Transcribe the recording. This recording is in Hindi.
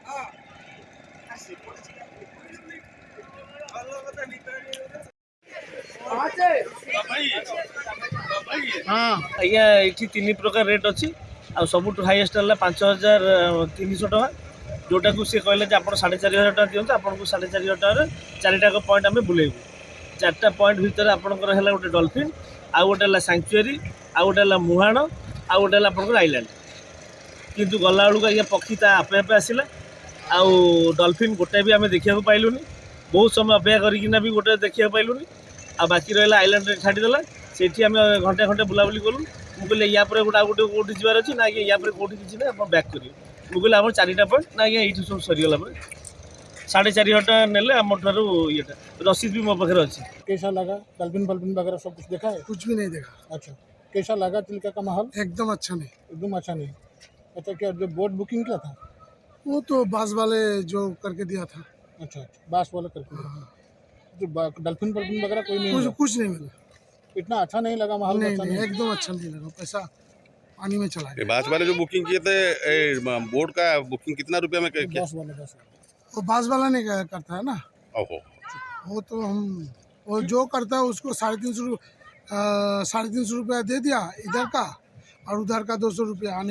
हाँ आज्ञा ये तीन प्रकार रेट अच्छी आ सब हाइएस्ट है 5300 टका जोटा को सी कहले आप 4500 टका दिखाँ आपको 4500 टकर चारिटाक पॉइंट आम बुलेबू चार्टा पॉइंट भितर आपंकर है गोटे डॉल्फिन आउ गोटे है सैंक्चुरी आउ गोटे है मुहाण आउ गोटे है आपंकर आइलैंड किंतु गला बेलू आज्ञा पक्षी आपे आपे आसला आउ डॉल्फिन गोटे भी आम देखा पाइलुनी बहुत समय अपेक्षा करना भी गोटे देखा पाइलुनी आ बाकी रहा आइलैंड छाड़देला से आम घंटे घंटे बुलाबुली कलु मुझे या गोटे आउ गोटे कौटी जबार अच्छी ना या कौटी किसी ना आप बैक करेंगे मुझे आम चारिटा पॉइंट ना आज्ञा ये सब सरीगला 4500 टका नेले आम ये रसीद भी मो पाखे अच्छी। कैसा लगा डॉल्फिन वल्फिन वगैरह सब कुछ देखा है? कुछ भी नहीं देखा। अच्छा, कैसा लगा चिल्का का माहौल? एकदम अच्छा नहीं। एकदम अच्छा नहीं। अच्छा, क्या जो बोट बुकिंग किया था वो तो बास वाले जो करके दिया था। अच्छा, बास वाला करके दिया। जो डॉल्फिन वल्फिन वगैरह कोई नहीं कुछ नहीं मिला। इतना अच्छा नहीं लगा माहौल? नहीं, एकदम अच्छा नहीं लगा। पैसा पानी में चला गया। बास वाले जो बुकिंग किए थे बोट का बुकिंग कितना रुपया में किया? 10 वाला वो बास वाला नहीं करता है ना। ओहो, वो तो वो जो करता है उसको 350 रुपया दे दिया इधर का और उधर का 200 रुपया आने